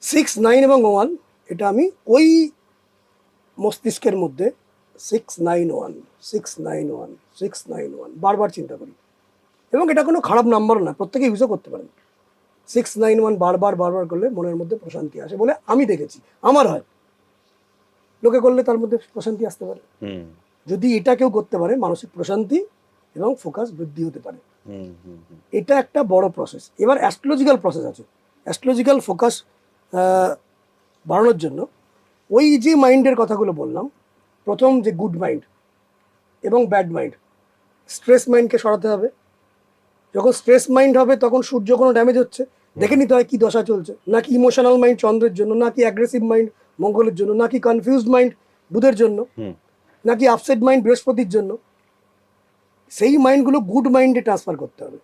6, 9 এবং 1 এটা আমি ওই মস্তিষ্কের মধ্যে 691 691 691 বারবার চিন্তা করি, এবং এটা কোনো খারাপ নাম্বার না, প্রত্যেকে ইউজও করতে পারেন। 691 বারবার বারবার করলে মনের মধ্যে প্রশান্তি আসে বলে আমি দেখেছি, আমার হয়। লোকে করলে তার মধ্যে প্রশান্তি আসতে পারে। যদি এটা কেউ করতে পারে, মানসিক প্রশান্তি এবং ফোকাস বৃদ্ধি হতে পারে। এটা একটা বড় প্রসেস। এবার অ্যাস্ট্রোলজিক্যাল প্রসেস আছে। অ্যাস্ট্রোলজিক্যাল ফোকাস বাড়ানোর জন্য ওই যে মাইন্ডের কথাগুলো বললাম, প্রথম যে গুড মাইন্ড এবং ব্যাড মাইন্ড, স্ট্রেস মাইন্ডকে সরাতে হবে। যখন স্ট্রেস মাইন্ড হবে তখন সূর্য কোনো ড্যামেজ হচ্ছে দেখে নিতে হয় কি দশা চলছে, নাকি ইমোশনাল মাইন্ড চন্দ্রের জন্য, নাকি অ্যাগ্রেসিভ মাইন্ড মঙ্গলের জন্য, নাকি কনফিউজড মাইন্ড বুধের জন্য, নাকি আপসেট মাইন্ড বৃহস্পতির জন্য। সেই মাইন্ডগুলো গুড মাইন্ডে ট্রান্সফার করতে হবে।